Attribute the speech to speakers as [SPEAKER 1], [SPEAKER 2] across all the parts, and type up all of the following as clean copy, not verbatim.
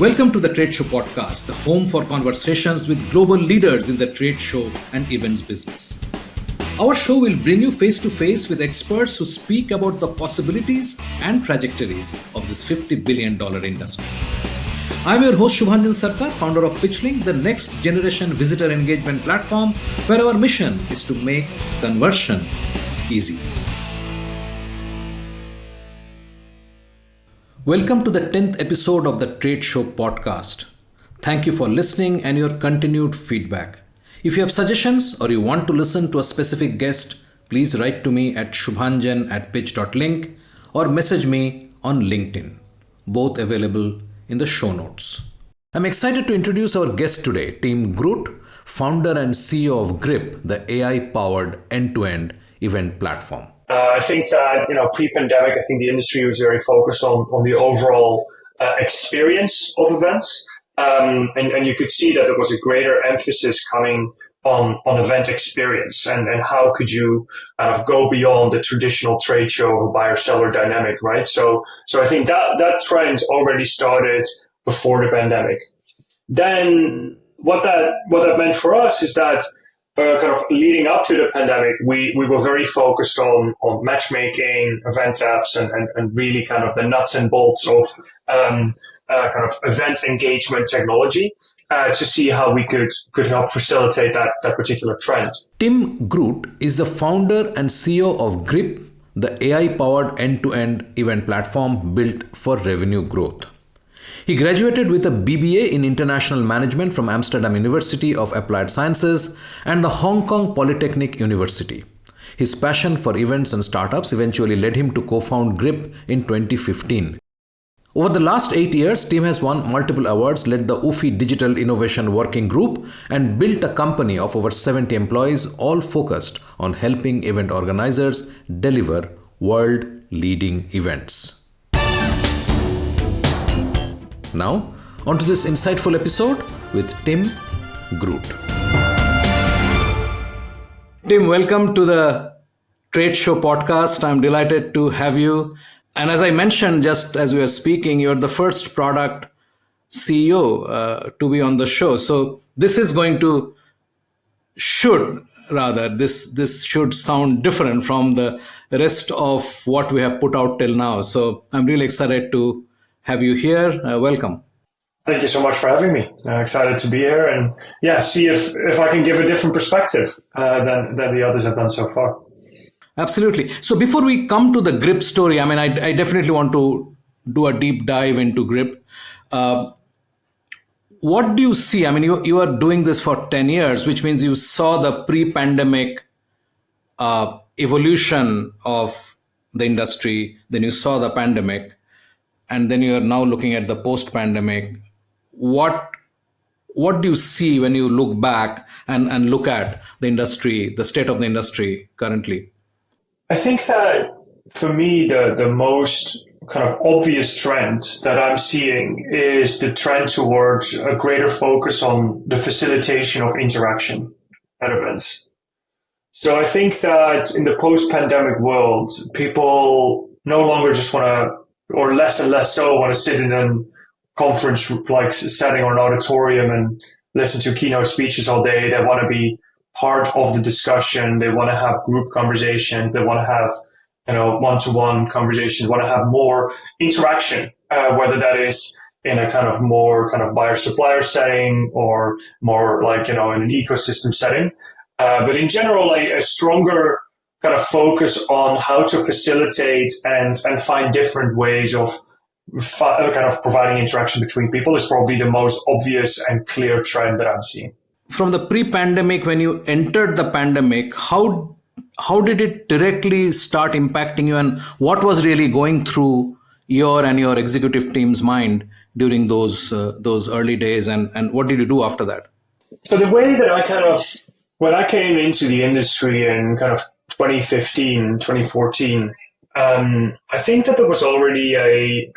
[SPEAKER 1] Welcome to the Trade Show podcast, the home for conversations with global leaders in the trade show and events business. Our show will bring you face to face with experts who speak about the possibilities and trajectories of this $50 billion industry. I'm your host Shubhanjan Sarkar, founder of PitchLink, the next generation visitor engagement platform where our mission is to make conversion easy. Welcome to the 10th episode of the Trade Show podcast. Thank you for listening and your continued feedback. If you have suggestions or you want to listen to a specific guest, please write to me at shubhanjan@pitch.link or message me on LinkedIn, both available in the show notes. I'm excited to introduce our guest today, Tim Groot, founder and CEO of Grip, the AI-powered end-to-end event platform.
[SPEAKER 2] I think that, pre-pandemic, I think the industry was very focused on the overall experience of events. And you could see that there was a greater emphasis coming on event experience and how could you go beyond the traditional trade show of a buyer-seller dynamic, right? So I think that trend already started before the pandemic. Then what that meant for us is that leading up to the pandemic, we were very focused on matchmaking, event apps, and really the nuts and bolts of event engagement technology to see how we could help facilitate that particular trend.
[SPEAKER 1] Tim Groot is the founder and CEO of Grip, the AI-powered end-to-end event platform built for revenue growth. He graduated with a BBA in International Management from Amsterdam University of Applied Sciences and the Hong Kong Polytechnic University. His passion for events and startups eventually led him to co-found Grip in 2015. Over the last 8 years, Tim has won multiple awards, led the UFI Digital Innovation Working Group, and built a company of over 70 employees, all focused on helping event organizers deliver world-leading events. Now, on to this insightful episode with Tim Groot. Tim, welcome to the Trade Show podcast. I'm delighted to have you. And as I mentioned just as we were speaking, you're the first product CEO to be on the show. So this is going to this should sound different from the rest of what we have put out till now. So I'm really excited to have you here. Welcome.
[SPEAKER 2] Thank you so much for having me. I'm excited to be here and see if I can give a different perspective than the others have done so far.
[SPEAKER 1] Absolutely. So before we come to the Grip story, I definitely want to do a deep dive into Grip. What do you see? You are doing this for 10 years, which means you saw the pre-pandemic evolution of the industry, then you saw the pandemic, and then you are now looking at the post-pandemic. What do you see when you look back and look at the industry, the state of the industry currently?
[SPEAKER 2] I think that for me, the most obvious trend that I'm seeing is the trend towards a greater focus on the facilitation of interaction at events. So I think that in the post-pandemic world, people no longer just want to, or less and less so, want to sit in a conference like setting or an auditorium and listen to keynote speeches all day. They want to be part of the discussion. They want to have group conversations. They want to have, one-to-one conversations, want to have more interaction, whether that is in a more buyer-supplier setting or more in an ecosystem setting. But in general, a stronger focus on how to facilitate and find different ways of providing interaction between people is probably the most obvious and clear trend that I'm seeing.
[SPEAKER 1] From the pre-pandemic, when you entered the pandemic, how did it directly start impacting you, and what was really going through your and your executive team's mind during those early days, and what did you do after that?
[SPEAKER 2] So the way that when I came into the industry in 2015, 2014, I think that there was already a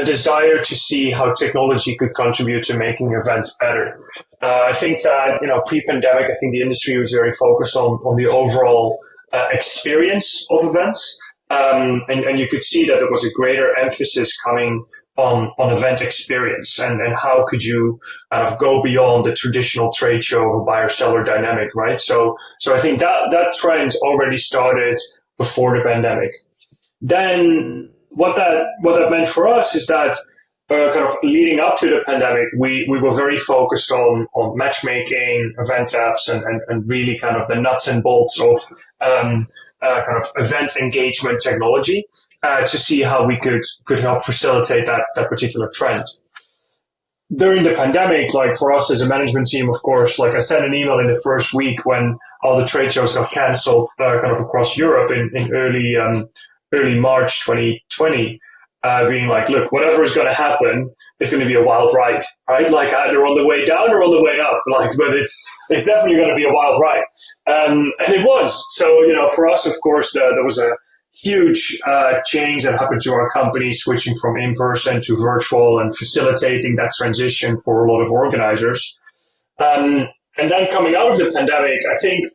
[SPEAKER 2] desire to see how technology could contribute to making events better. I think that, pre-pandemic, I think the industry was very focused on the overall experience of events. And you could see that there was a greater emphasis coming on event experience and how could you kind of go beyond the traditional trade show of a buyer-seller dynamic, right? So I think that trend already started before the pandemic. Then what that meant for us is that kind of leading up to the pandemic, we were very focused on matchmaking, event apps, and really kind of the nuts and bolts of kind of event engagement technology to see how we could help facilitate that particular trend. During the pandemic, like for us as a management team, of course, like I sent an email in the first week when all the trade shows got canceled kind of across Europe in early March 2020, being like, look, whatever is going to happen, it's going to be a wild ride, right? Like either on the way down or on the way up, but it's definitely going to be a wild ride. And it was. So, for us, of course, there was a huge change that happened to our company, switching from in-person to virtual and facilitating that transition for a lot of organizers. And then coming out of the pandemic, I think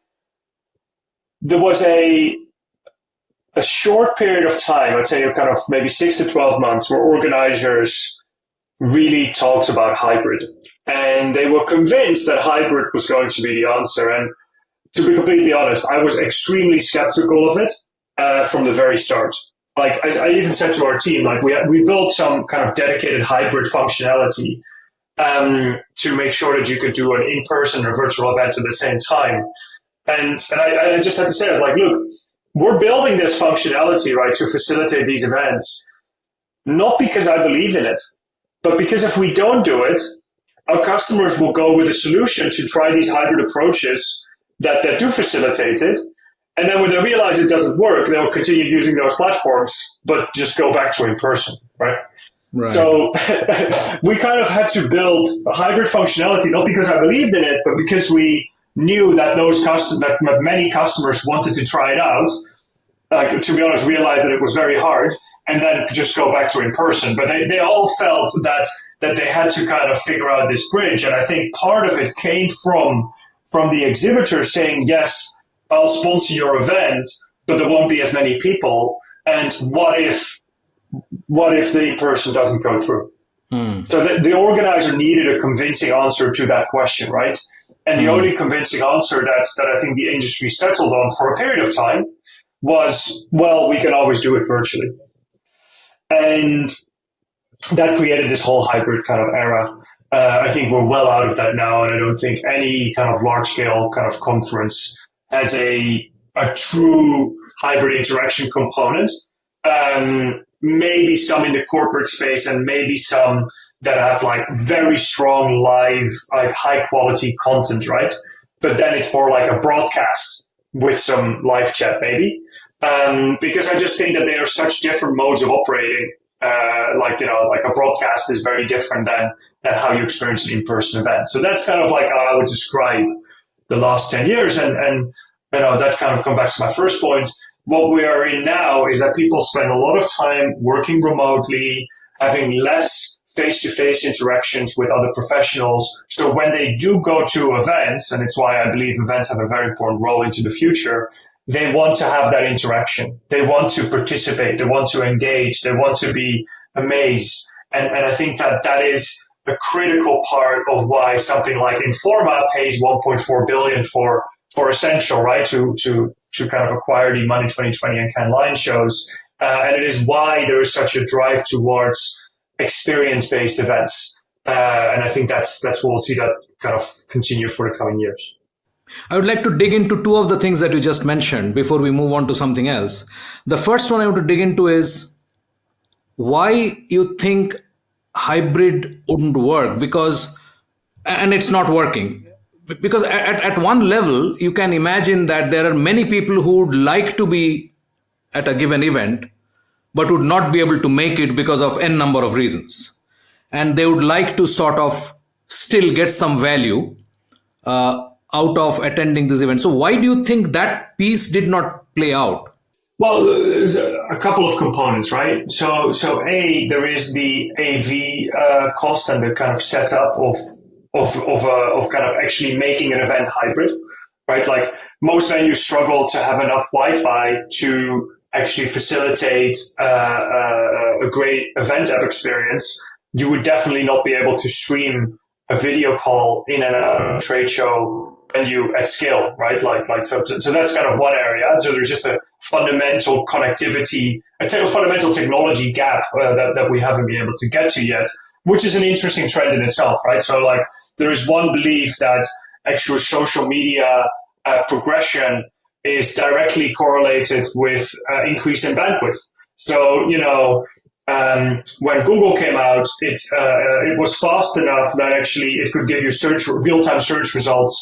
[SPEAKER 2] there was a short period of time, I'd say kind of maybe 6 to 12 months, where organizers really talked about hybrid. And they were convinced that hybrid was going to be the answer. And to be completely honest, I was extremely skeptical of it from the very start. Like I even said to our team, like we built some kind of dedicated hybrid functionality to make sure that you could do an in-person or virtual event at the same time. And I just had to say, I was like, look, we're building this functionality, right, to facilitate these events, not because I believe in it, but because if we don't do it, our customers will go with a solution to try these hybrid approaches that do facilitate it. And then when they realize it doesn't work, they'll continue using those platforms, but just go back to in person, right? Right. So we kind of had to build a hybrid functionality, not because I believed in it, but because we knew that that many customers wanted to try it out. Like, to be honest, realized that it was very hard, and then just go back to in person. But they all felt that they had to kind of figure out this bridge. And I think part of it came from the exhibitor saying, yes, I'll sponsor your event, but there won't be as many people. And what if the in-person doesn't go through? So the organizer needed a convincing answer to that question, right? And the only convincing answer that I think the industry settled on for a period of time was, well, we can always do it virtually. And that created this whole hybrid kind of era. I think we're well out of that now, and I don't think any kind of large-scale kind of conference has a true hybrid interaction component. Maybe some in the corporate space, and maybe some that have like very strong live, like high quality content, right? But then it's more like a broadcast with some live chat, maybe. Because I just think that they are such different modes of operating. Like a broadcast is very different than how you experience an in-person event. So that's kind of like how I would describe the last 10 years. And that kind of comes back to my first point. What we are in now is that people spend a lot of time working remotely, having less face-to-face interactions with other professionals. So when they do go to events, and it's why I believe events have a very important role into the future, they want to have that interaction. They want to participate. They want to engage. They want to be amazed. And I think that is a critical part of why something like Informa pays 1.4 billion for Essential, right? To kind of acquire the Money 2020 and Cannes Lions shows. And it is why there is such a drive towards experience-based events. And I think that's what we'll see that kind of continue for the coming years.
[SPEAKER 1] I would like to dig into two of the things that you just mentioned before we move on to something else. The first one I want to dig into is why you think hybrid wouldn't work, and it's not working. Because at one level, you can imagine that there are many people who would like to be at a given event, but would not be able to make it because of n number of reasons. And they would like to sort of still get some value out of attending this event. So why do you think that piece did not play out?
[SPEAKER 2] Well, there's a couple of components, right? So there is the AV cost and the kind of setup of kind of actually making an event hybrid, right? Like most venues struggle to have enough Wi-Fi to actually facilitate a great event app experience, you would definitely not be able to stream a video call in a trade show venue at scale, right? So that's kind of one area. So there's just a fundamental connectivity, fundamental technology gap that we haven't been able to get to yet, which is an interesting trend in itself, right? So like there is one belief that actual social media progression is directly correlated with increase in bandwidth. So, when Google came out, it was fast enough that actually it could give you real-time search results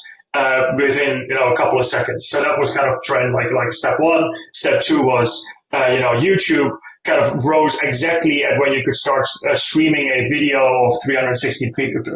[SPEAKER 2] within a couple of seconds. So that was kind of trend like step one. Step two was YouTube kind of rose exactly at when you could start streaming a video of 360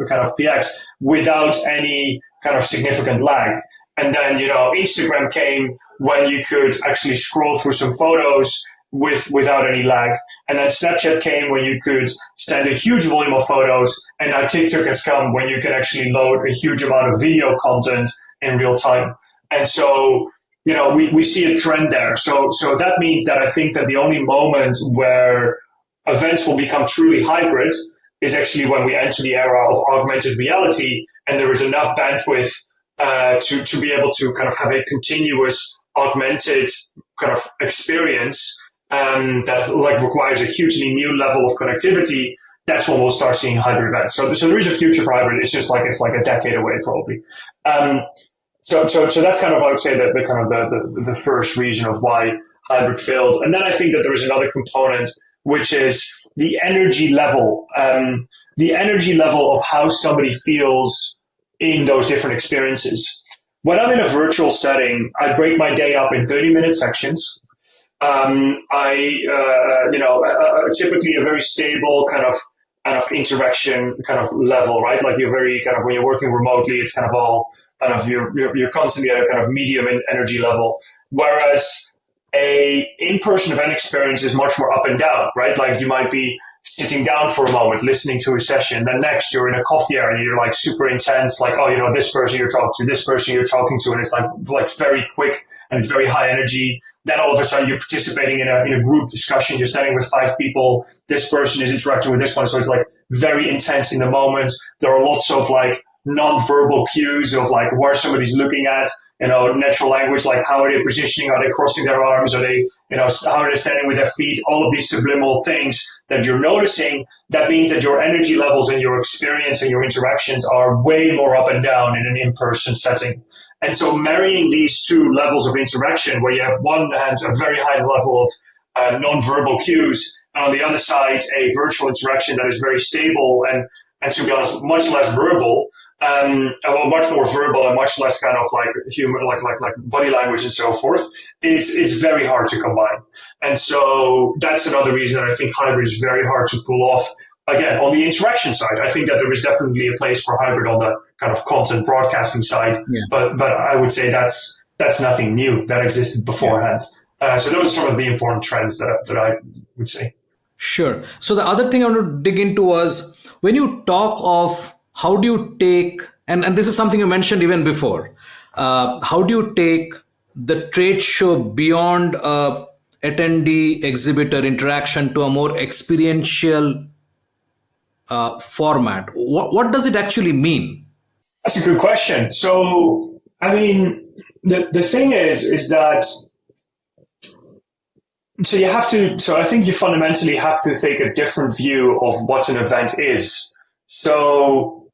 [SPEAKER 2] kind of px without any kind of significant lag. And then Instagram came when you could actually scroll through some photos without any lag. And then Snapchat came when you could send a huge volume of photos. And now TikTok has come when you can actually load a huge amount of video content in real time. And so, we see a trend there. So that means that I think that the only moment where events will become truly hybrid is actually when we enter the era of augmented reality and there is enough bandwidth to be able to kind of have a continuous augmented kind of experience that like requires a hugely new level of connectivity. That's when we'll start seeing hybrid events. So there is a future for hybrid. It's like a decade away probably. So that's kind of, I would say, that the kind of the first reason of why hybrid failed. And then I think that there is another component, which is the energy level of how somebody feels in those different experiences. When I'm in a virtual setting, I break my day up in 30-minute sections. Typically a very stable kind of interaction kind of level, right? Like you're very kind of, when you're working remotely, it's kind of all kind of, you're constantly at a kind of medium energy level. Whereas a in-person event experience is much more up and down, right? Like you might be sitting down for a moment, listening to a session. Then next you're in a coffee area, you're like super intense, like, this person you're talking to, this person you're talking to. And it's like very quick and it's very high energy. Then all of a sudden you're participating in a group discussion. You're standing with 5 people. This person is interacting with this one. So it's like very intense in the moment. There are lots of like non-verbal cues of like where somebody's looking at, natural language, like how are they positioning? Are they crossing their arms? Are they, how are they standing with their feet? All of these subliminal things that you're noticing. That means that your energy levels and your experience and your interactions are way more up and down in an in-person setting. And so marrying these two levels of interaction, where you have one hand a very high level of non-verbal cues, and on the other side, a virtual interaction that is very stable and to be honest, much less verbal, much more verbal and much less kind of like humor, like body language and so forth, is very hard to combine. And so that's another reason that I think hybrid is very hard to pull off. Again, on the interaction side, I think that there is definitely a place for hybrid on the kind of content broadcasting side, but I would say that's nothing new. That existed beforehand. So those are some of the important trends that I would say.
[SPEAKER 1] Sure. So the other thing I want to dig into was when you talk of how do you take, and this is something you mentioned even before, how do you take the trade show beyond attendee exhibitor interaction to a more experiential format? What does it actually mean?
[SPEAKER 2] That's a good question. So, I mean, the thing is that, so I think you fundamentally have to take a different view of what an event is. So,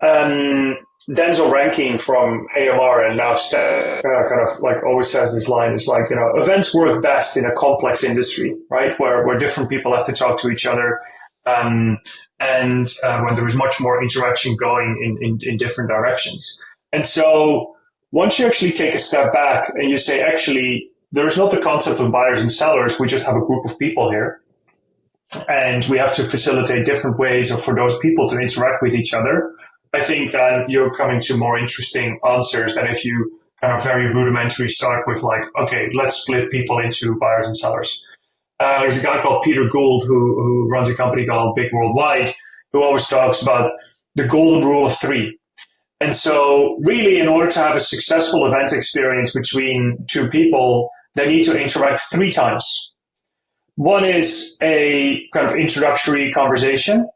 [SPEAKER 2] Denzel Rankin from AMR and now kind of like always says this line, is like, events work best in a complex industry, right? Where different people have to talk to each other. And when there is much more interaction going in different directions. And so once you actually take a step back and you say, actually, there is not the concept of buyers and sellers. We just have a group of people here. And we have to facilitate different ways for those people to interact with each other. I think that you're coming to more interesting answers than if you kind of very rudimentary start with like, okay, let's split people into buyers and sellers. There's a guy called Peter Gould who runs a company called Big Worldwide, who always talks about the golden rule of 3. And so really, in order to have a successful event experience between two people, they need to interact 3 times. One is a kind of introductory conversation,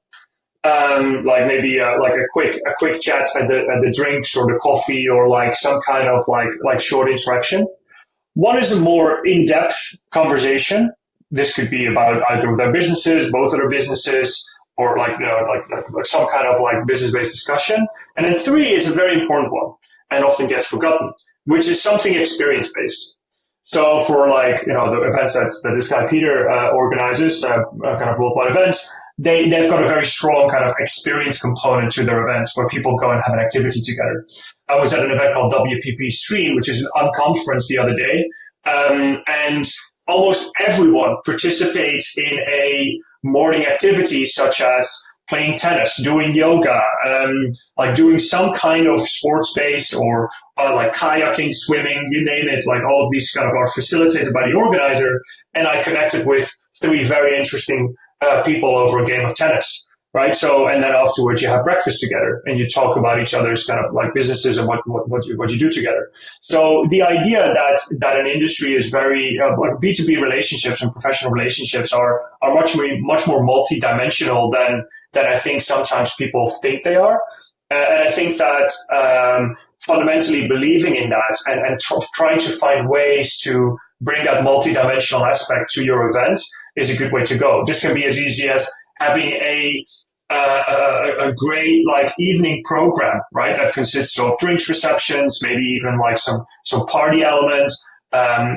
[SPEAKER 2] like maybe like a quick chat at the drinks or the coffee, or like some kind of like short interaction. One is a more in-depth conversation. This could be about either of their businesses, both of their businesses, or like, you know, like some kind of like business-based discussion. And then 3 is a very important one and often gets forgotten, which is something experience-based. So for like, you know, the events that this guy Peter organizes, kind of worldwide events, they've got a very strong kind of experience component to their events where people go and have an activity together. I was at an event called WPP Stream, which is an unconference the other day, and almost everyone participates in a morning activity such as playing tennis, doing yoga, like doing some kind of sports-based or like kayaking, swimming, you name it. Like all of these kind of are facilitated by the organizer. And I connected with 3 very interesting people over a game of tennis, right? So, and then afterwards you have breakfast together and you talk about each other's kind of like businesses and what you do together. So the idea that an industry is very like B2B relationships and professional relationships are much more multi-dimensional than I think sometimes people think they are. And I think that fundamentally believing in that and trying to find ways to bring that multi-dimensional aspect to your event is a good way to go. This can be as easy as having a great like evening program, right? That consists of drinks receptions, maybe even like some party elements,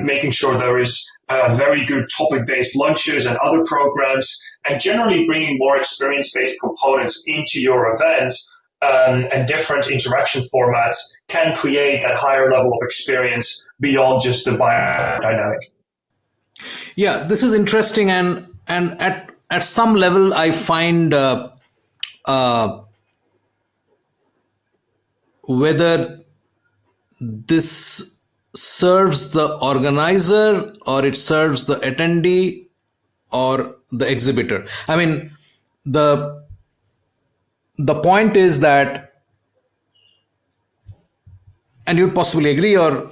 [SPEAKER 2] making sure there is very good topic-based lunches and other programs, and generally bringing more experience-based components into your event and different interaction formats can create that higher level of experience beyond just the biodynamic.
[SPEAKER 1] Yeah, this is interesting, and at some level, I find whether this serves the organizer or it serves the attendee or the exhibitor. I mean, the point is that, and you'd possibly agree or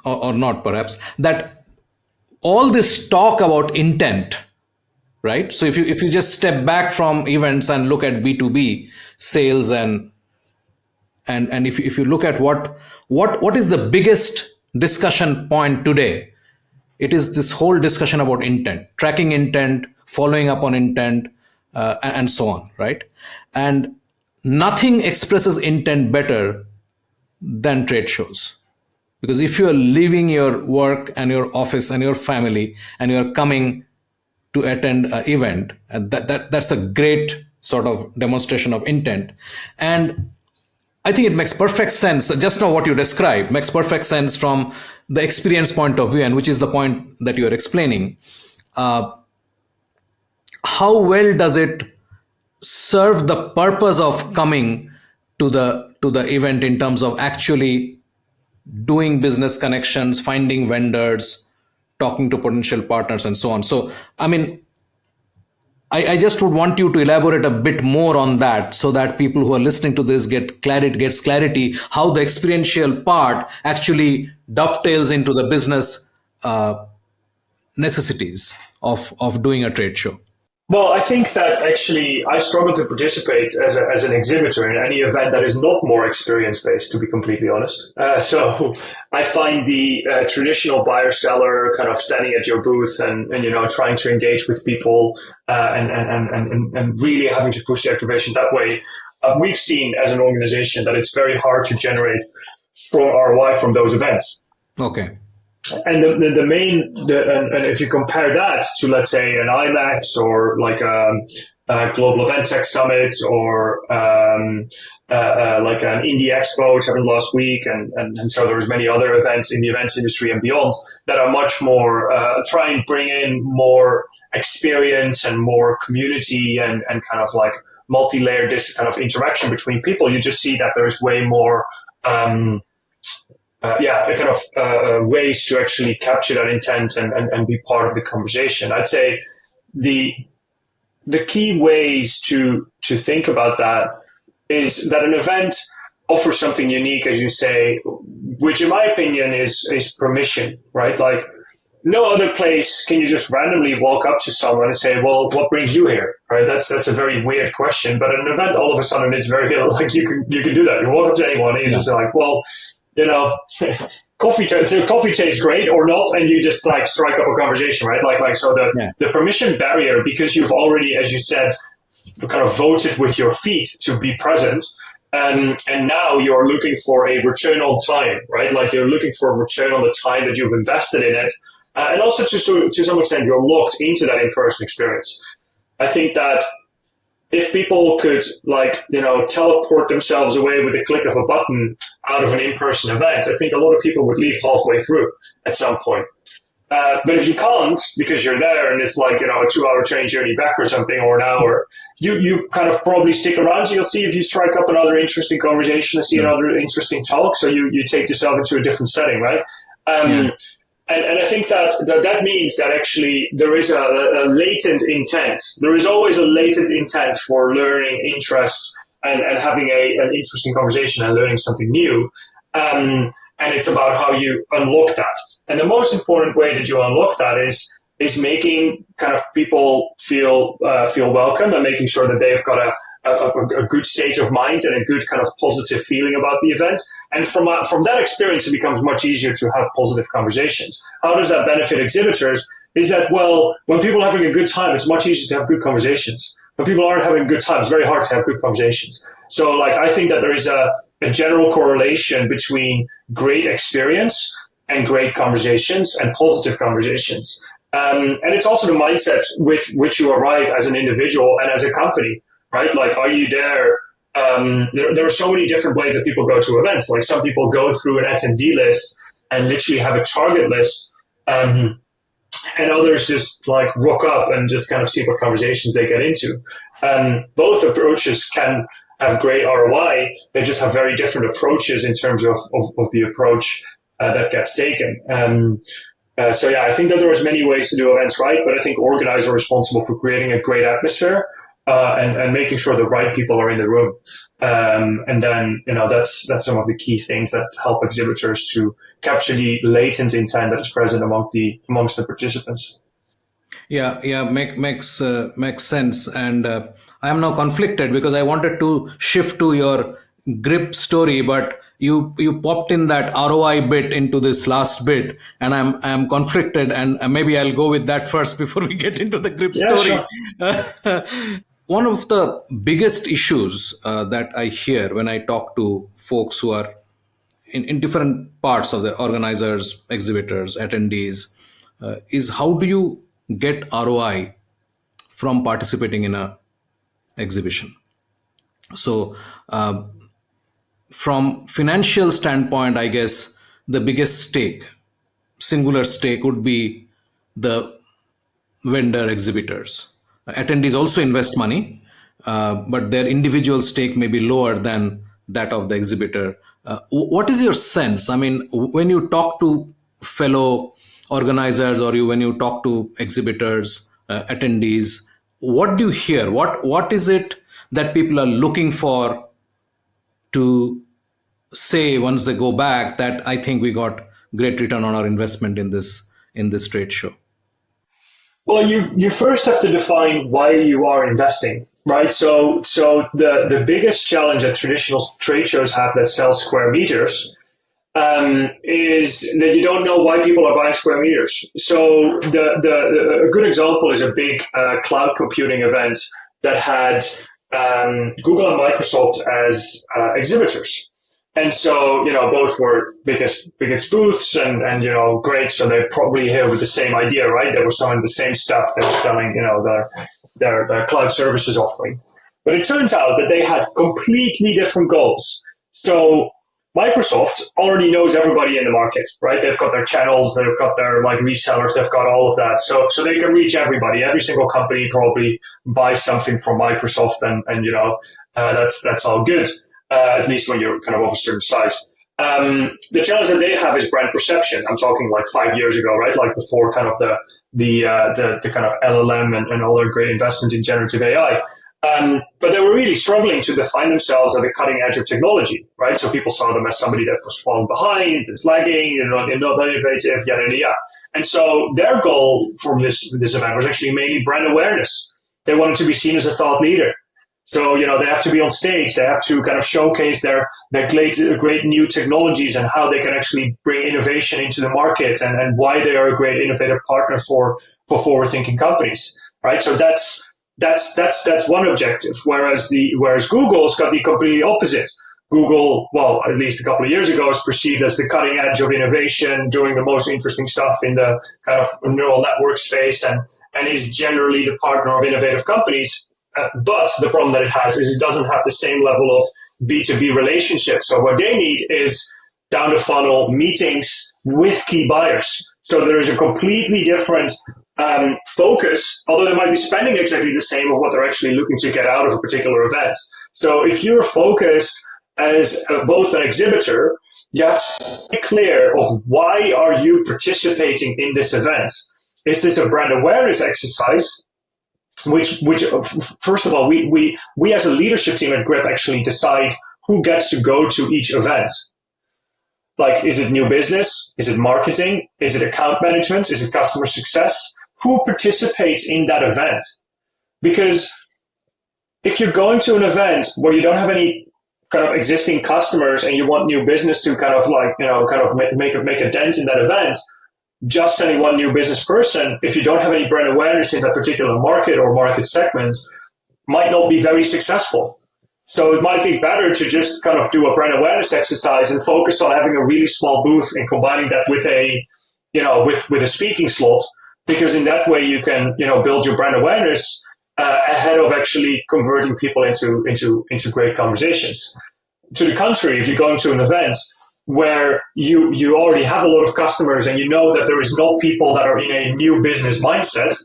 [SPEAKER 1] not perhaps, that all this talk about intent, right? So if you just step back from events and look at B2B sales and if you look at what is the biggest discussion point today, it is this whole discussion about intent, tracking intent, following up on intent, and so on, right? And nothing expresses intent better than trade shows. Because if you are leaving your work and your office and your family and you are coming to attend an event, that's a great sort of demonstration of intent. And I think it makes perfect sense. Just now what you described makes perfect sense from the experience point of view, and which is the point that you are explaining. How well does it serve the purpose of coming to the event in terms of actually doing business connections, finding vendors, talking to potential partners, and so on? So, I mean, I just would want you to elaborate a bit more on that so that people who are listening to this gets clarity how the experiential part actually dovetails into the business necessities of doing a trade show.
[SPEAKER 2] Well, I think that actually I struggle to participate as an exhibitor in any event that is not more experience-based, to be completely honest. So I find the traditional buyer-seller kind of standing at your booth and trying to engage with people and really having to push the activation that way. We've seen as an organization that it's very hard to generate strong ROI from those events.
[SPEAKER 1] Okay.
[SPEAKER 2] And and if you compare that to, let's say, an IMAX or like a Global Event Tech Summit or like an Indie Expo, which happened last week, and so there was many other events in the events industry and beyond that are much more try and bring in more experience and more community and kind of like multi-layered this kind of interaction between people. You just see that there's way more ways to actually capture that intent and be part of the conversation. I'd say the key ways to think about that is that an event offers something unique, as you say, which in my opinion is permission, right? Like no other place can you just randomly walk up to someone and say, well, what brings you here, right? That's a very weird question. But at an event, all of a sudden, it's very like you can do that. You walk up to anyone and you just like, well, coffee tastes great or not, and you just like strike up a conversation, right? Like so the permission barrier, because you've already, as you said, kind of voted with your feet to be present. And now you're looking for a return on time, right? Like you're looking for a return on the time that you've invested in it. And also to some extent, you're locked into that in-person experience. I think that if people could teleport themselves away with a click of a button out of an in-person event, I think a lot of people would leave halfway through at some point. But if you can't, because you're there and it's like, a 2-hour train journey back or something, or an hour, you kind of probably stick around. So you'll see if you strike up another interesting conversation and see another interesting talk. So you take yourself into a different setting, right? And I think that means that actually there is a latent intent. There is always a latent intent for learning, interest, and having an interesting conversation and learning something new. And it's about how you unlock that. And the most important way that you unlock that is making kind of people feel welcome and making sure that they've got a good state of mind and a good kind of positive feeling about the event. And from that experience, it becomes much easier to have positive conversations. How does that benefit exhibitors? Is that, well, when people are having a good time, it's much easier to have good conversations. When people aren't having a good time, it's very hard to have good conversations. So like, I think that there is a general correlation between great experience and great conversations and positive conversations. And it's also the mindset with which you arrive as an individual and as a company, right? Like, are you there? There are so many different ways that people go to events. Like some people go through an attendee list and literally have a target list, and others just like rock up and just kind of see what conversations they get into. Both approaches can have great ROI. They just have very different approaches in terms of the approach that gets taken. So yeah, I think that there is many ways to do events right, but I think organizers are responsible for creating a great atmosphere and making sure the right people are in the room. And then, that's some of the key things that help exhibitors to capture the latent intent that is present amongst the participants.
[SPEAKER 1] Yeah, makes sense. And I am now conflicted because I wanted to shift to your grip story, but you popped in that ROI bit into this last bit, and I'm conflicted, and maybe I'll go with that first before we get into the grip story. Sure. One of the biggest issues that I hear when I talk to folks who are in different parts of the organizers, exhibitors, attendees, is how do you get ROI from participating in a exhibition? So from financial standpoint, I guess the biggest singular stake would be the vendor exhibitors. Attendees also invest money, but their individual stake may be lower than that of the exhibitor. What is your sense? I mean, when you talk to fellow organizers or when you talk to exhibitors, attendees, what do you hear? What is it that people are looking for to say once they go back that I think we got great return on our investment in this trade show?
[SPEAKER 2] Well, you first have to define why you are investing, right? So the biggest challenge that traditional trade shows have that sell square meters is that you don't know why people are buying square meters. So a good example is a big cloud computing event that had Google and Microsoft as exhibitors. And so, both were biggest booths and great. So they're probably here with the same idea, right? They were selling the same stuff. They were selling, their cloud services offering. But it turns out that they had completely different goals. So Microsoft already knows everybody in the market, right? They've got their channels, they've got their resellers, they've got all of that. So they can reach everybody. Every single company probably buys something from Microsoft and that's all good. At least when you're kind of a certain size. The challenge that they have is brand perception. I'm talking like 5 years ago, right? Like before kind of the kind of LLM and all their great investment in generative AI. But they were really struggling to define themselves at the cutting edge of technology, right? So people saw them as somebody that was falling behind, is lagging, not innovative, yada, yada, yada. And so their goal from this event was actually mainly brand awareness. They wanted to be seen as a thought leader. So, they have to be on stage. They have to kind of showcase their great new technologies and how they can actually bring innovation into the market and why they are a great innovative partner for forward-thinking companies, right? So that's one objective. Whereas Google's got the completely opposite. Google, well, at least a couple of years ago, was perceived as the cutting edge of innovation, doing the most interesting stuff in the kind of neural network space, and is generally the partner of innovative companies. But the problem that it has is it doesn't have the same level of B2B relationships. So what they need is down the funnel meetings with key buyers. So there is a completely different focus, although they might be spending exactly the same of what they're actually looking to get out of a particular event. So if you're focused as both an exhibitor, you have to be clear of why are you participating in this event. Is this a brand awareness exercise? Which first of all, we as a leadership team at Grip actually decide who gets to go to each event. Like, is it new business? Is it marketing? Is it account management? Is it customer success? Who participates in that event? Because if you're going to an event where you don't have any kind of existing customers and you want new business to kind of make a dent in that event, just sending one new business person, if you don't have any brand awareness in that particular market or market segment, might not be very successful. So it might be better to just kind of do a brand awareness exercise and focus on having a really small booth and combining that with a speaking slot, because in that way you can build your brand awareness ahead of actually converting people into great conversations. To the contrary, if you're going to an event where you already have a lot of customers and you know that there is not people that are in a new business mindset,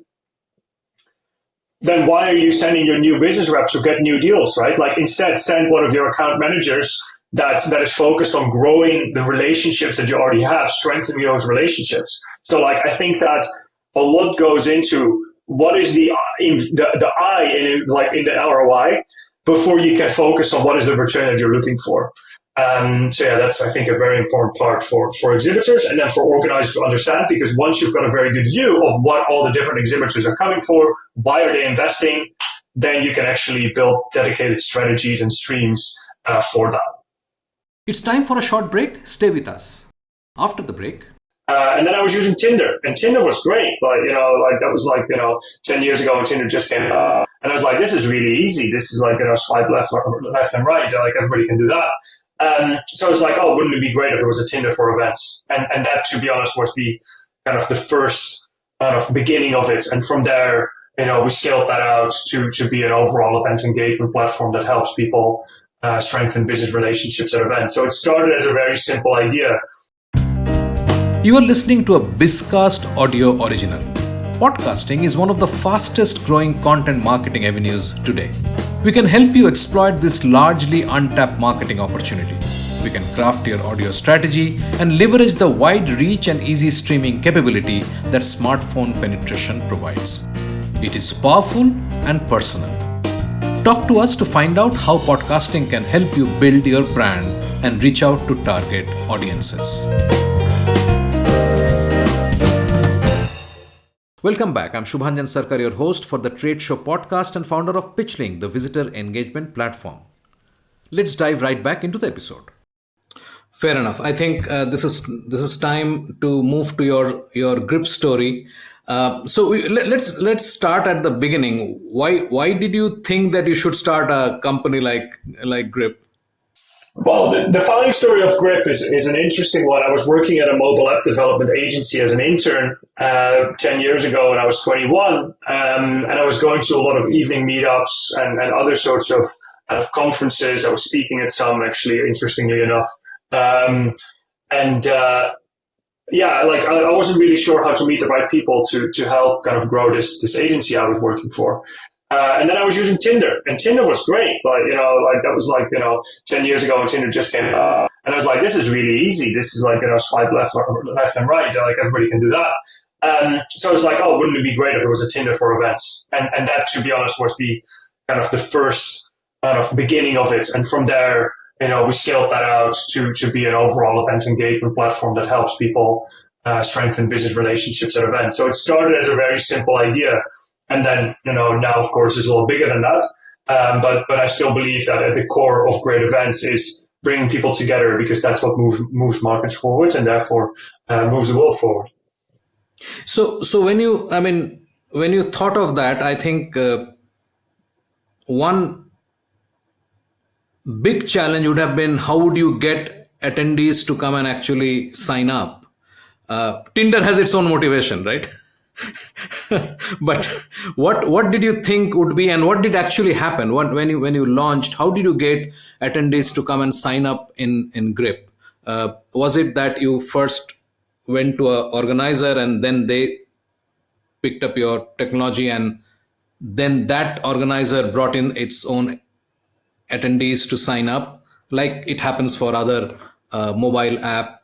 [SPEAKER 2] then why are you sending your new business reps to get new deals, right? Like, instead, send one of your account managers that is focused on growing the relationships that you already have, strengthening those relationships. So, I think that a lot goes into what is the I in the ROI before you can focus on what is the return that you're looking for. That's, I think, a very important part for exhibitors and then for organizers to understand, because once you've got a very good view of what all the different exhibitors are coming for, why are they investing, then you can actually build dedicated strategies and streams for that.
[SPEAKER 1] It's time for a short break. Stay with us. After the break.
[SPEAKER 2] And then I was using Tinder, and Tinder was great. That was 10 years ago when Tinder just came out. And I was like, this is really easy. This is swipe left and right. Everybody can do that. So I was like, wouldn't it be great if it was a Tinder for events? And that, to be honest, was the kind of the first beginning of it. And from there, we scaled that out to be an overall event engagement platform that helps people strengthen business relationships at events. So it started as a very simple idea.
[SPEAKER 1] You are listening to a Bizcast audio original. Podcasting is one of the fastest growing content marketing avenues today. We can help you exploit this largely untapped marketing opportunity. We can craft your audio strategy and leverage the wide reach and easy streaming capability that smartphone penetration provides. It is powerful and personal. Talk to us to find out how podcasting can help you build your brand and reach out to target audiences. Welcome back. I'm Shubhanjan Sarkar, your host for the Trade Show podcast and founder of PitchLink, the visitor engagement platform. Let's dive right back into the episode. Fair enough. I think this is time to move to your Grip story. Let's start at the beginning. Why did you think that you should start a company like Grip?
[SPEAKER 2] Well, the founding story of Grip is an interesting one. I was working at a mobile app development agency as an intern 10 years ago when I was 21, and I was going to a lot of evening meetups and other sorts of conferences. I was speaking at some, actually, interestingly enough. I wasn't really sure how to meet the right people to help kind of grow this agency I was working for. And then I was using Tinder, and Tinder was great. That was 10 years ago when Tinder just came out. And I was like, this is really easy. This is swipe left and right. Everybody can do that. So I was like, wouldn't it be great if it was a Tinder for events? And that, to be honest, was the kind of the first kind of beginning of it. And from there, we scaled that out to be an overall event engagement platform that helps people strengthen business relationships at events. So it started as a very simple idea. And then, now, of course, it's a little bigger than that. But I still believe that at the core of great events is bringing people together, because that's what moves markets forward and therefore moves the world forward.
[SPEAKER 1] So when you thought of that, I think one big challenge would have been, how would you get attendees to come and actually sign up? Tinder has its own motivation, right? But what did you think would be, and what did actually happen when you launched? How did you get attendees to come and sign up in Grip? Was it that you first went to an organizer and then they picked up your technology, and then that organizer brought in its own attendees to sign up, like it happens for other mobile app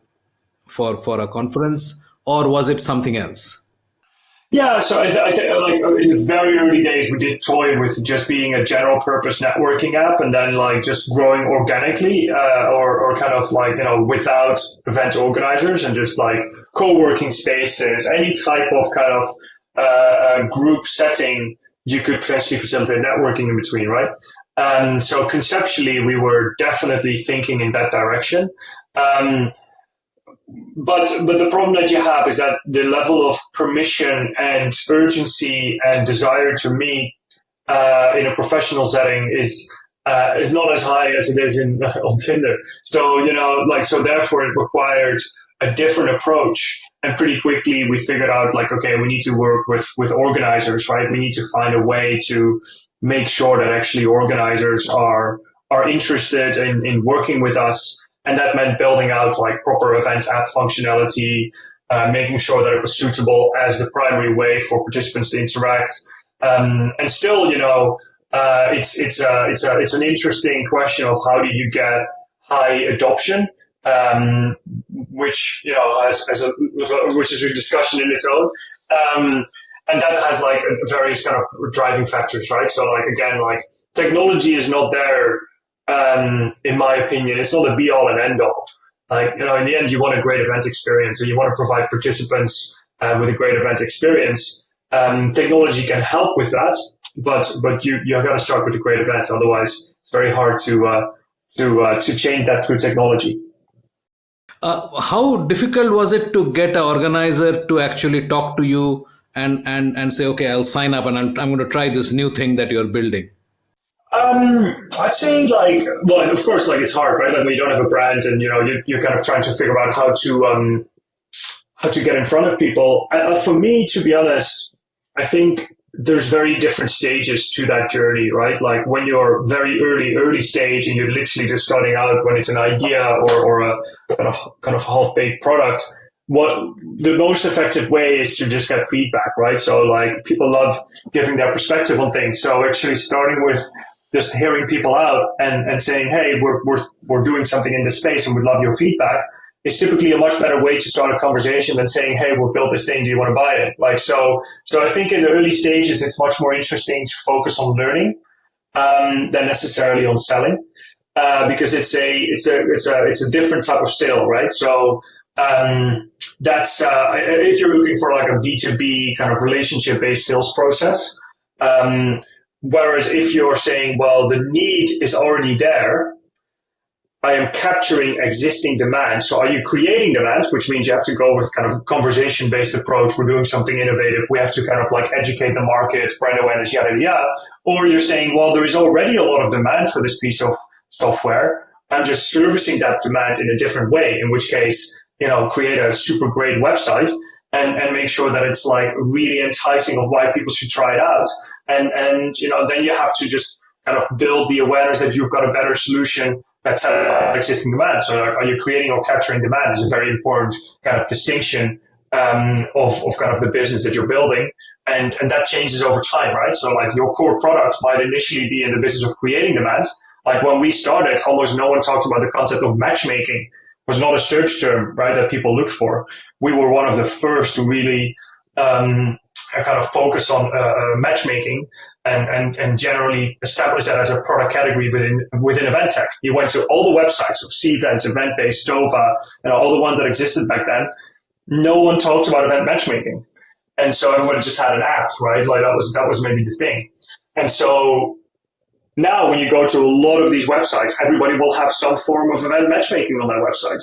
[SPEAKER 1] for a conference, or was it something else?
[SPEAKER 2] Yeah, so I think like in the very early days, we did toy with just being a general purpose networking app, and then like just growing organically, or kind of like, without event organizers, and just like co-working spaces, any type of kind of group setting you could potentially facilitate networking in between, right? And so conceptually, we were definitely thinking in that direction. But the problem that you have is that the level of permission and urgency and desire to meet in a professional setting is not as high as it is on Tinder. So so therefore it required a different approach. And pretty quickly we figured out like, okay, we need to work with organizers, right? We need to find a way to make sure that actually organizers are interested in working with us. And that meant building out like proper events app functionality, making sure that it was suitable as the primary way for participants to interact. And still, it's an interesting question of how do you get high adoption, which which is a discussion in its own. And that has like various kind of driving factors, right? So like again, like technology is not there. In my opinion, it's not a be all and end all. Like, in the end, you want a great event experience, and you want to provide participants with a great event experience. Technology can help with that, but you got to start with a great event. Otherwise, it's very hard to change that through technology.
[SPEAKER 1] How difficult was it to get an organizer to actually talk to you and say, okay, I'll sign up and I'm going to try this new thing that you're building?
[SPEAKER 2] I'd say like, well, of course, like it's hard, right? Like when you don't have a brand and, you're kind of trying to figure out how to get in front of people. For me, to be honest, I think there's very different stages to that journey, right? Like when you're very early stage and you're literally just starting out, when it's an idea or a kind of half-baked product, what the most effective way is to just get feedback, right? So like people love giving their perspective on things. So actually starting with just hearing people out and saying, hey, we're doing something in this space and we'd love your feedback, is typically a much better way to start a conversation than saying, hey, we've built this thing, do you want to buy it? Like, so I think in the early stages, it's much more interesting to focus on learning than necessarily on selling, because it's a different type of sale, right? So that's if you're looking for like a B2B kind of relationship-based sales process. Whereas if you're saying, well, the need is already there, I am capturing existing demand. So are you creating demand, which means you have to go with kind of a conversation-based approach. We're doing something innovative. We have to kind of like educate the market, brand awareness, yada, yada. Or you're saying, well, there is already a lot of demand for this piece of software. I'm just servicing that demand in a different way, in which case, create a super great website and make sure that it's like really enticing of why people should try it out. And then you have to just kind of build the awareness that you've got a better solution that satisfies existing demand. So like, are you creating or capturing demand is a very important kind of distinction of kind of the business that you're building. And that changes over time, right? So like your core product might initially be in the business of creating demand. Like when we started, almost no one talked about the concept of matchmaking. It was not a search term, right, that people looked for. We were one of the first to really kind of focus on matchmaking. and generally established that as a product category within event tech. You went to all the websites of Cvents, Eventbase, Stova, all the ones that existed back then. No one talked about event matchmaking. And so everyone just had an app, right? Like that was maybe the thing. And so now when you go to a lot of these websites, everybody will have some form of event matchmaking on that website.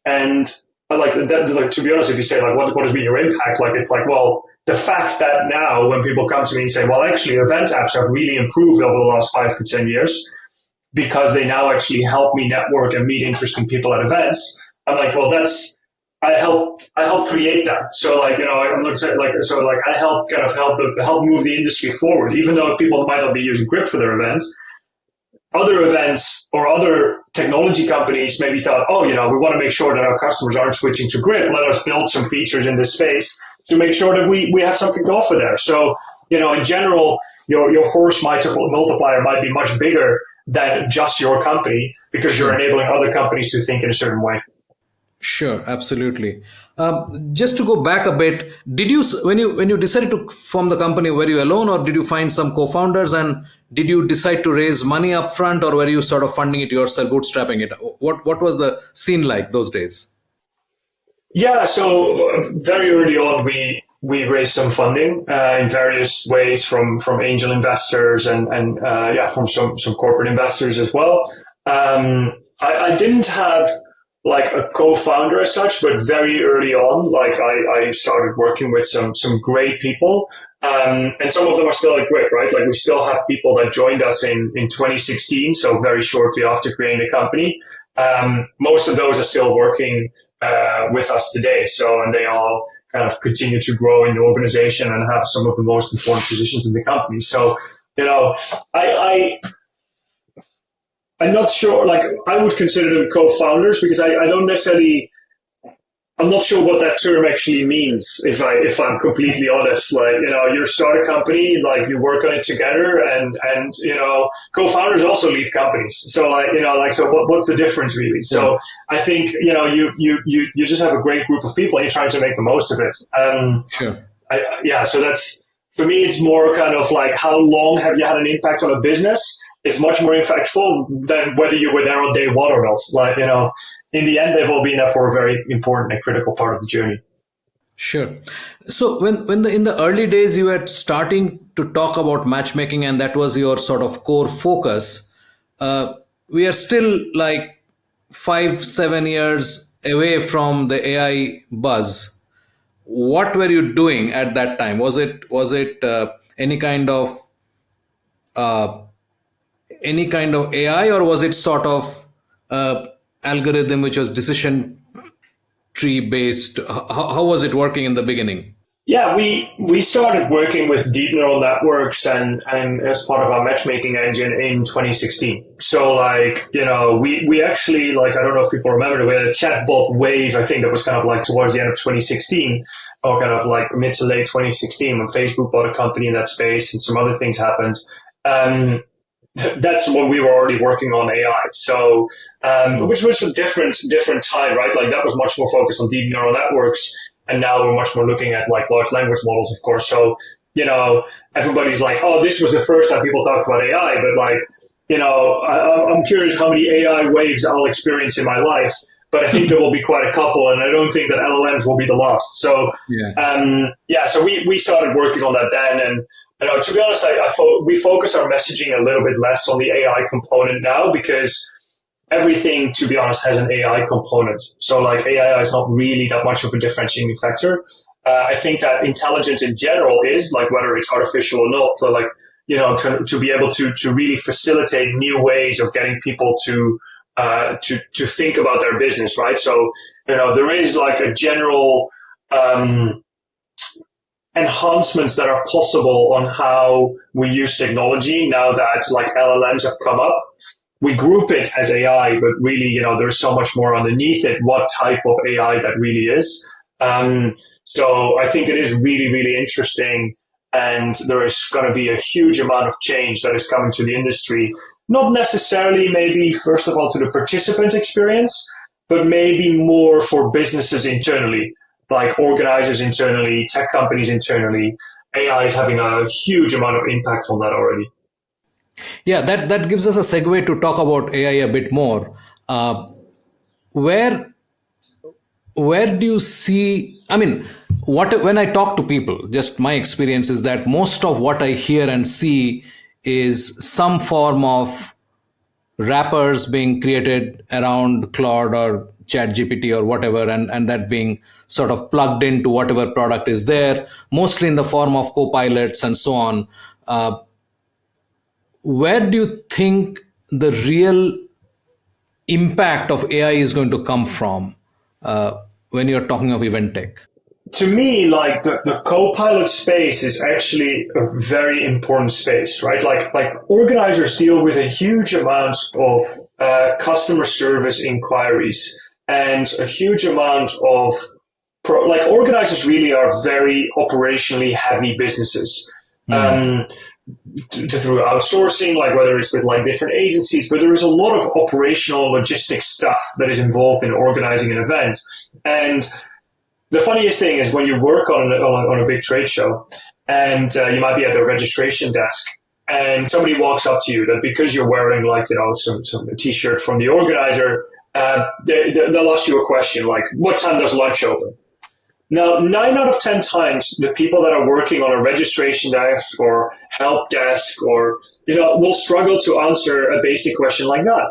[SPEAKER 2] And to be honest, if you say like, what has been your impact? Like, it's like, well, the fact that now when people come to me and say, well, actually event apps have really improved over the last 5 to 10 years because they now actually help me network and meet interesting people at events. I'm like, well, I help create that. So like, I'm not saying like, so like I help help move the industry forward, even though people might not be using Grip for their events. Other events or other technology companies maybe thought, we want to make sure that our customers aren't switching to Grip. Let us build some features in this space to make sure that we have something to offer there. So, in general, your force multiplier might be much bigger than just your company because you're enabling other companies to think in a certain way.
[SPEAKER 1] Sure, absolutely. Just to go back a bit, did you when you decided to form the company, were you alone or did you find some co-founders, and did you decide to raise money up front, or were you sort of funding it yourself, bootstrapping it? What was the scene like those days?
[SPEAKER 2] Yeah, so very early on, we raised some funding in various ways from angel investors and from some corporate investors as well. I didn't have like a co-founder as such, but very early on, like I started working with some great people. And some of them are still at Grip, right? Like we still have people that joined us in 2016. So very shortly after creating the company. Most of those are still working, with us today. So, and they all kind of continue to grow in the organization and have some of the most important positions in the company. So, I'm not sure, like I would consider them co-founders because I don't necessarily, I'm not sure what that term actually means. If I'm completely honest, like, you start a company, like you work on it together and co-founders also leave companies. So so what's the difference really? So I think, you just have a great group of people and you're trying to make the most of it.
[SPEAKER 1] Sure.
[SPEAKER 2] So that's, for me, it's more kind of like how long have you had an impact on a business? It's much more impactful than whether you were there on day one or not. Like, in the end, they've all been there for a very important and critical part of the journey.
[SPEAKER 1] Sure. So when in the early days you were starting to talk about matchmaking and that was your sort of core focus, we are still like 5-7 years away from the AI buzz. What were you doing at that time? Was it any kind of AI, or was it sort of algorithm which was decision tree based? How was it working in the beginning?
[SPEAKER 2] Yeah, we started working with deep neural networks and as part of our matchmaking engine in 2016. So we actually, like, I don't know if people remember, we had a chatbot wave, I think that was kind of like towards the end of 2016 or kind of like mid to late 2016 when Facebook bought a company in that space and some other things happened. That's when we were already working on AI. So, which was a different time, right? Like that was much more focused on deep neural networks. And now we're much more looking at like large language models, of course. So, everybody's like, oh, this was the first time people talked about AI. But like, I'm curious how many AI waves I'll experience in my life. But I think there will be quite a couple. And I don't think that LLMs will be the last. So, so we started working on that then. And, to be honest, we focus our messaging a little bit less on the AI component now because everything, to be honest, has an AI component. So like AI is not really that much of a differentiating factor. I think that intelligence in general is, like, whether it's artificial or not, so like, to be able to really facilitate new ways of getting people to think about their business, right? So, there is like a general enhancements that are possible on how we use technology now that like LLMs have come up. We group it as AI, but really, there's so much more underneath it, what type of AI that really is. So I think it is really, really interesting. And there is going to be a huge amount of change that is coming to the industry. Not necessarily maybe, first of all, to the participant experience, but maybe more for businesses internally, like organizers internally, tech companies internally. AI is having a huge amount of impact on that already.
[SPEAKER 1] Yeah, that gives us a segue to talk about AI a bit more. Uh, where where do you see? I mean, what when I talk to people, just my experience is that most of what I hear and see is some form of wrappers being created around Claude or ChatGPT or whatever, and that being sort of plugged into whatever product is there, mostly in the form of co-pilots and so on. Where do you think the real impact of AI is going to come from when you're talking of event tech?
[SPEAKER 2] To me, like the co-pilot space is actually a very important space, right? Like organizers deal with a huge amount of customer service inquiries and a huge amount of like organizers really are very operationally heavy businesses. Through outsourcing, like whether it's with like different agencies, but there is a lot of operational logistics stuff that is involved in organizing an event. And the funniest thing is when you work on a big trade show and you might be at the registration desk and somebody walks up to you that because you're wearing like, you know, some a t-shirt from the organizer, they'll ask you a question like, what time does lunch open? Now, 9 out of 10 times, the people that are working on a registration desk or help desk or, you know, will struggle to answer a basic question like that.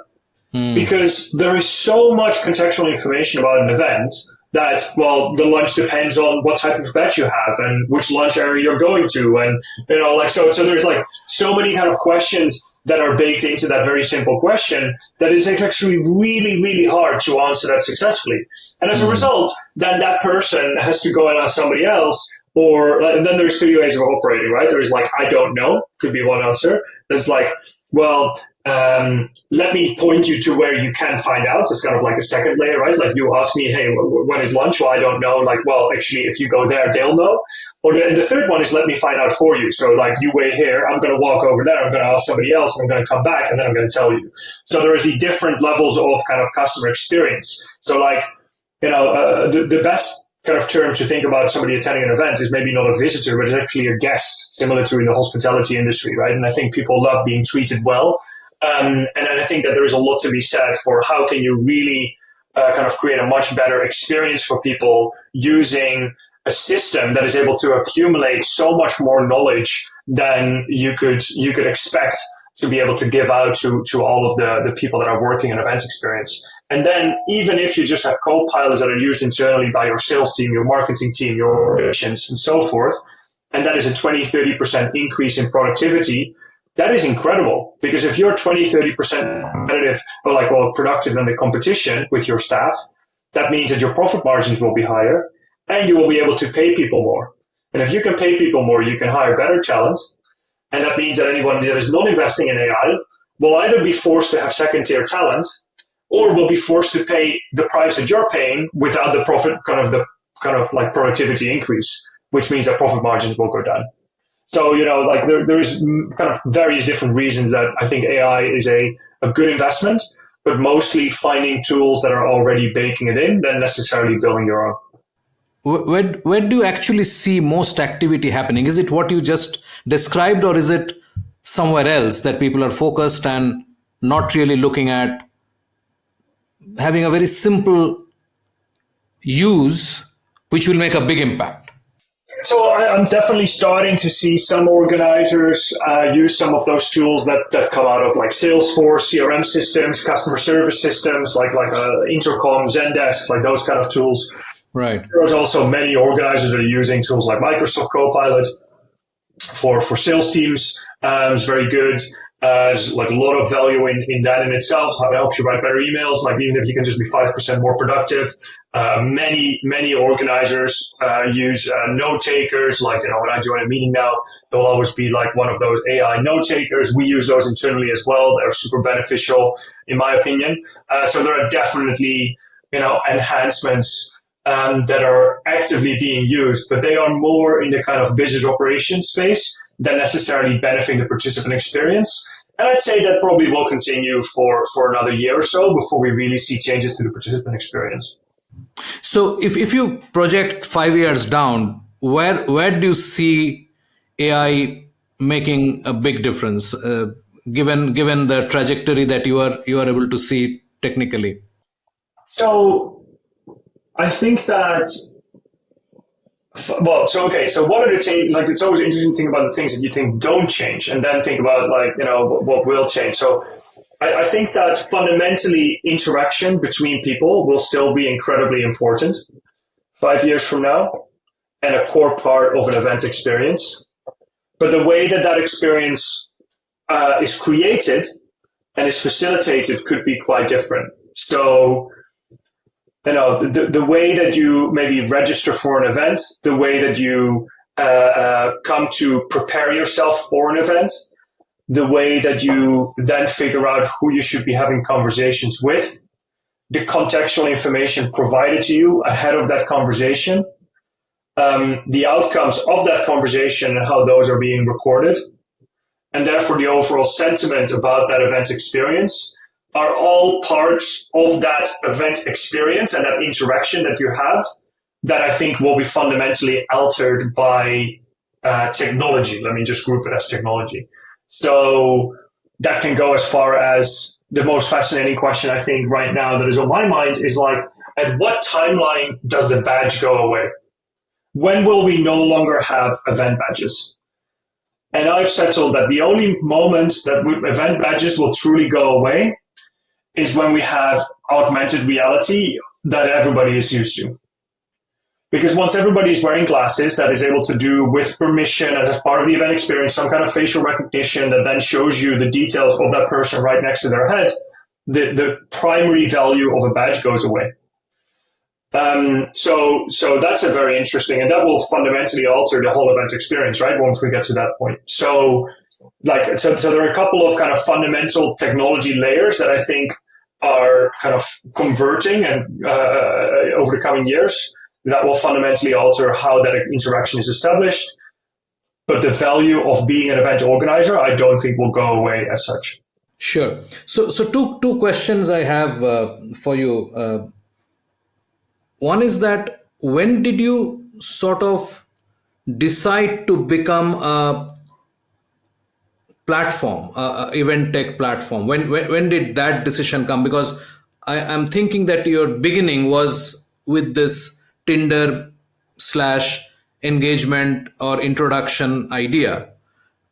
[SPEAKER 2] Because there is so much contextual information about an event that, well, the lunch depends on what type of batch you have and which lunch area you're going to. And, you know, like, so there's like so many kind of questions that are baked into that very simple question that is actually really, really hard to answer that successfully. And as a result, then that person has to go and ask somebody else, or like, then there's 2 ways of operating, right? There's like, I don't know, could be one answer. There's like, well, let me point you to where you can find out. It's kind of like a second layer, right? Like you ask me, hey, when is lunch? Well, I don't know. Like, well, actually, if you go there, they'll know. Or the third one is let me find out for you. So like you wait here, I'm going to walk over there, I'm going to ask somebody else, and I'm going to come back, and then I'm going to tell you. So there is the different levels of kind of customer experience. So like, you know, the best kind of term to think about somebody attending an event is maybe not a visitor, but it's actually a guest, similar to in the hospitality industry, right? And I think people love being treated well. And I think that there is a lot to be said for how can you really kind of create a much better experience for people using a system that is able to accumulate so much more knowledge than you could expect to be able to give out to all of the people that are working in events experience. And then even if you just have co-pilots that are used internally by your sales team, your marketing team, your operations, and so forth, and that is a 20-30% increase in productivity, that is incredible, because if you're 20-30% competitive or like, well, productive than the competition with your staff, that means that your profit margins will be higher and you will be able to pay people more. And if you can pay people more, you can hire better talent. And that means that anyone that is not investing in AI will either be forced to have second tier talent or will be forced to pay the price that you're paying without the profit kind of like productivity increase, which means that profit margins will go down. So, you know, like there's kind of various different reasons that I think AI is a good investment, but mostly finding tools that are already baking it in than necessarily building your own.
[SPEAKER 1] Where do you actually see most activity happening? Is it what you just described, or is it somewhere else that people are focused and not really looking at having a very simple use, which will make a big impact?
[SPEAKER 2] So I'm definitely starting to see some organizers use some of those tools that come out of like Salesforce, CRM systems, customer service systems, like Intercom, Zendesk, like those kind of tools.
[SPEAKER 1] Right.
[SPEAKER 2] There's also many organizers that are using tools like Microsoft Copilot for sales teams. It's very good. There's like a lot of value in that in itself. How it helps you write better emails, like even if you can just be 5% more productive. Many organizers use note takers. Like, you know, when I join a meeting now, there'll always be like one of those AI note takers. We use those internally as well. They're super beneficial, in my opinion. So there are definitely, you know, enhancements that are actively being used, but they are more in the kind of business operations space than necessarily benefiting the participant experience. And I'd say that probably will continue for another year or so before we really see changes to the participant experience.
[SPEAKER 1] So if you project 5 years down, where do you see AI making a big difference, given the trajectory that you are able to see technically?
[SPEAKER 2] So I think that, okay, so what are the change? Like, it's always an interesting thing about the things that you think don't change, and then think about, like, what will change. So I think that fundamentally interaction between people will still be incredibly important 5 years from now, and a core part of an event experience. But the way that that experience is created and is facilitated could be quite different. So, the way that you maybe register for an event, the way that you come to prepare yourself for an event, the way that you then figure out who you should be having conversations with, the contextual information provided to you ahead of that conversation, the outcomes of that conversation and how those are being recorded, and therefore the overall sentiment about that event experience are all parts of that event experience and that interaction that you have that I think will be fundamentally altered by technology. Let me just group it as technology. So that can go as far as the most fascinating question I think right now that is on my mind is, like, at what timeline does the badge go away? When will we no longer have event badges? And I've settled that the only moment that event badges will truly go away is when we have augmented reality that everybody is used to. Because once everybody is wearing glasses that is able to do, with permission and as part of the event experience, some kind of facial recognition that then shows you the details of that person right next to their head, the primary value of a badge goes away. So that's a very interesting, and that will fundamentally alter the whole event experience, right? Once we get to that point. So there are a couple of kind of fundamental technology layers that I think are kind of converting and over the coming years that will fundamentally alter how that interaction is established. But the value of being an event organizer, I don't think will go away as such.
[SPEAKER 1] Sure. So two questions I have for you. One is that, when did you sort of decide to become a platform, event tech platform? When did that decision come? Because I'm thinking that your beginning was with this Tinder slash engagement or introduction idea.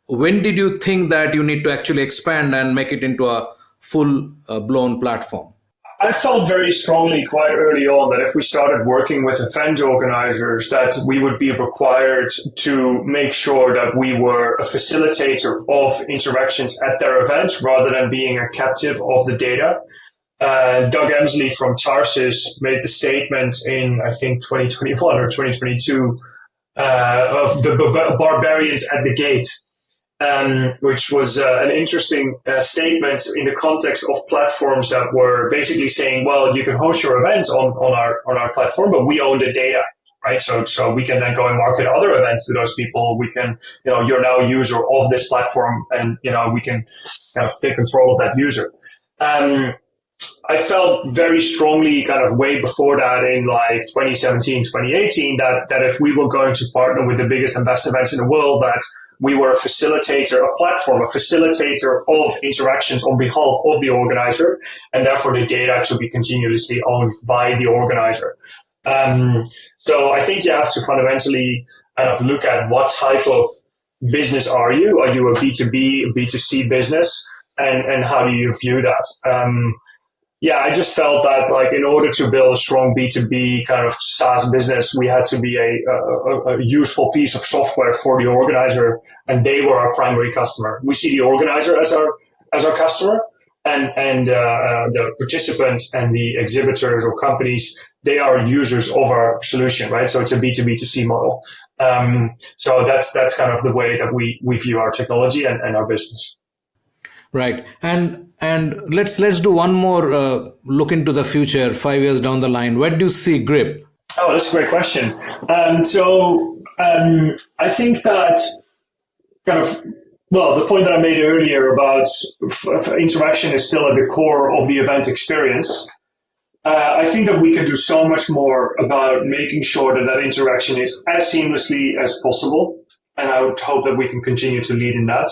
[SPEAKER 1] When did you think that you need to actually expand and make it into a full blown platform?
[SPEAKER 2] I felt very strongly quite early on that if we started working with event organizers, that we would be required to make sure that we were a facilitator of interactions at their events rather than being a captive of the data. Doug Emsley from Tarsus made the statement in, I think, 2021 or 2022 of the barbarians at the gate. Which was an interesting statement in the context of platforms that were basically saying, well, you can host your events on our platform, but we own the data, right? So we can then go and market other events to those people. We can, you're now a user of this platform, and we can kind of take control of that user. I felt very strongly kind of way before that in like 2017, 2018, that if we were going to partner with the biggest and best events in the world, that we were a facilitator, a platform, a facilitator of interactions on behalf of the organizer, and therefore the data to be continuously owned by the organizer. So I think you have to fundamentally kind of look at what type of business are you? Are you a B2B, B2C business? And how do you view that? I just felt that, like, in order to build a strong B2B kind of SaaS business, we had to be a useful piece of software for the organizer, and they were our primary customer. We see the organizer as our customer, and the participants and the exhibitors or companies, they are users of our solution, right? So it's a B2B2C model. So that's kind of the way that we view our technology and our business.
[SPEAKER 1] Right. And let's do one more look into the future, 5 years down the line. Where do you see Grip?
[SPEAKER 2] Oh, that's a great question. I think that the point that I made earlier about interaction is still at the core of the event experience. I think that we can do so much more about making sure that interaction is as seamlessly as possible. and I would hope that we can continue to lead in that.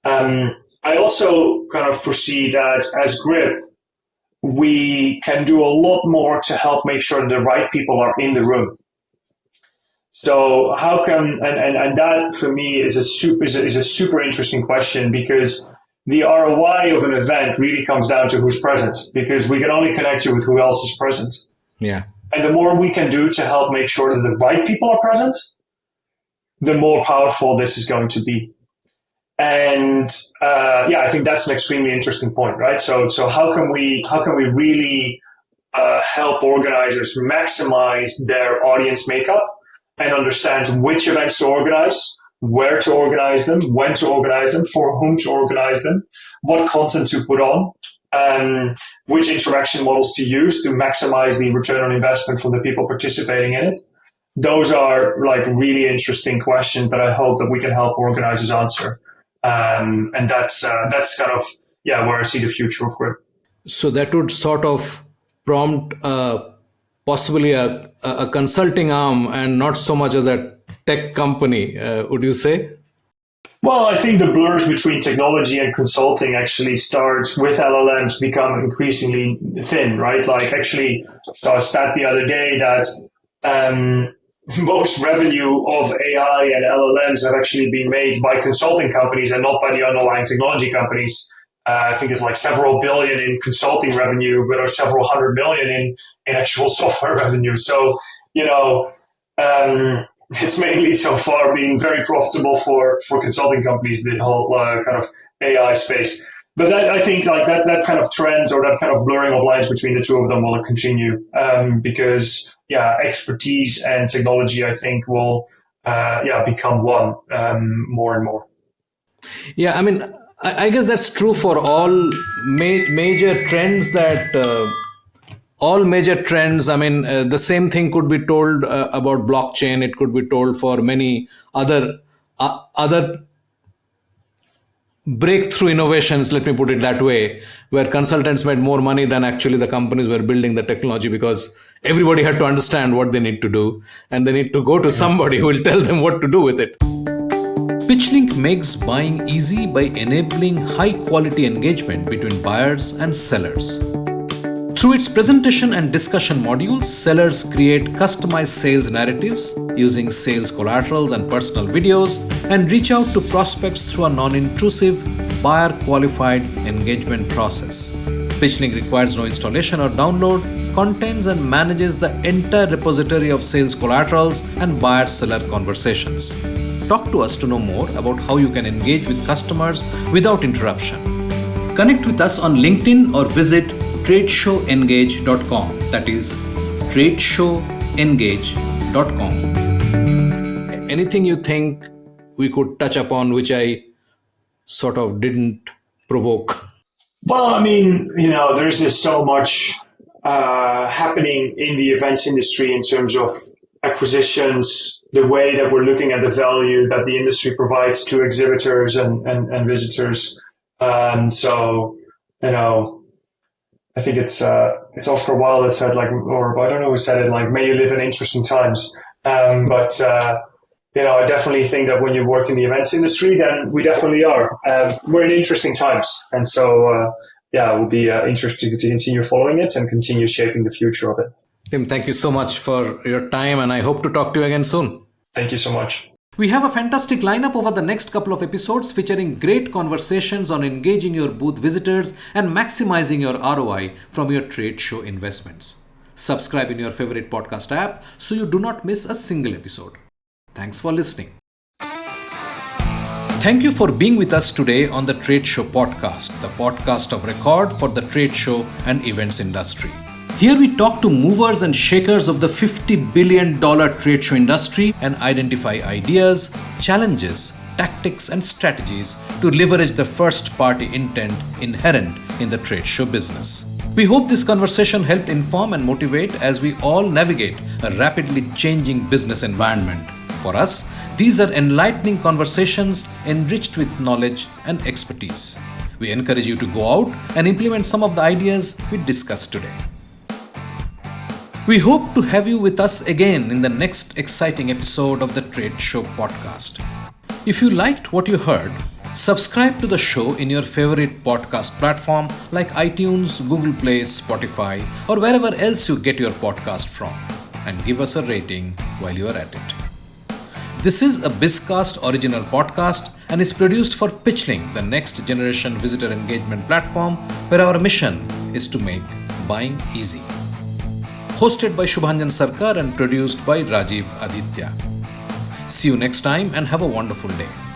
[SPEAKER 2] I also kind of foresee that as Grip, we can do a lot more to help make sure the right people are in the room. So how come, and that for me is a super interesting question, because the ROI of an event really comes down to who's present, because we can only connect you with who else is present.
[SPEAKER 1] Yeah.
[SPEAKER 2] And the more we can do to help make sure that the right people are present, the more powerful this is going to be. And I think that's an extremely interesting point, right? So how can we really help organizers maximize their audience makeup and understand which events to organize, where to organize them, when to organize them, for whom to organize them, what content to put on, which interaction models to use to maximize the return on investment from the people participating in it. Those are like really interesting questions that I hope that we can help organizers answer. And that's kind of, where I see the future of Grip.
[SPEAKER 1] So that would sort of prompt possibly a consulting arm and not so much as a tech company, would you say?
[SPEAKER 2] Well, I think the blurs between technology and consulting actually starts with LLMs become increasingly thin, right? Like actually, saw a stat the other day that most revenue of AI and LLMs have actually been made by consulting companies and not by the underlying technology companies. I think it's like several billion in consulting revenue, but or several hundred million in actual software revenue. So, it's mainly so far been very profitable for consulting companies, the whole kind of AI space. But I think like that kind of trend or that kind of blurring of lines between the two of them will continue because expertise and technology, I think, will become one more and more.
[SPEAKER 1] Yeah, I mean, I guess that's true for all major trends I mean, the same thing could be told about blockchain. It could be told for many other breakthrough innovations, let me put it that way, where consultants made more money than actually the companies were building the technology, because everybody had to understand what they need to do and they need to go to somebody who will tell them what to do with it. PitchLink makes buying easy by enabling high-quality engagement between buyers and sellers. Through its presentation and discussion modules, sellers create customized sales narratives using sales collaterals and personal videos and reach out to prospects through a non-intrusive, buyer-qualified engagement process. PitchLink requires no installation or download, contains and manages the entire repository of sales collaterals and buyer-seller conversations. Talk to us to know more about how you can engage with customers without interruption. Connect with us on LinkedIn or visit tradeshowengage.com. That is tradeshowengage.com. Anything you think we could touch upon which I sort of didn't provoke?
[SPEAKER 2] Well, I mean, there's just so much happening in the events industry in terms of acquisitions, the way that we're looking at the value that the industry provides to exhibitors and visitors. I think it's Oscar Wilde that said, like, or I don't know who said it, like, may you live in interesting times. I definitely think that when you work in the events industry, then we definitely are. We're in interesting times. And so, it will be interesting to continue following it and continue shaping the future of it.
[SPEAKER 1] Tim, thank you so much for your time, and I hope to talk to you again soon.
[SPEAKER 2] Thank you so much.
[SPEAKER 1] We have a fantastic lineup over the next couple of episodes featuring great conversations on engaging your booth visitors and maximizing your ROI from your trade show investments. Subscribe in your favorite podcast app so you do not miss a single episode. Thanks for listening. Thank you for being with us today on the Trade Show Podcast, the podcast of record for the trade show and events industry. Here we talk to movers and shakers of the $50 billion trade show industry and identify ideas, challenges, tactics, and strategies to leverage the first-party intent inherent in the trade show business. We hope this conversation helped inform and motivate as we all navigate a rapidly changing business environment. For us, these are enlightening conversations enriched with knowledge and expertise. We encourage you to go out and implement some of the ideas we discussed today. We hope to have you with us again in the next exciting episode of the Trade Show podcast. If you liked what you heard, subscribe to the show in your favorite podcast platform like iTunes, Google Play, Spotify, or wherever else you get your podcast from, and give us a rating while you are at it. This is a Bizcast original podcast and is produced for Pitchling, the next generation visitor engagement platform where our mission is to make buying easy. Hosted by Shubhanjan Sarkar and produced by Rajiv Aditya. See you next time and have a wonderful day.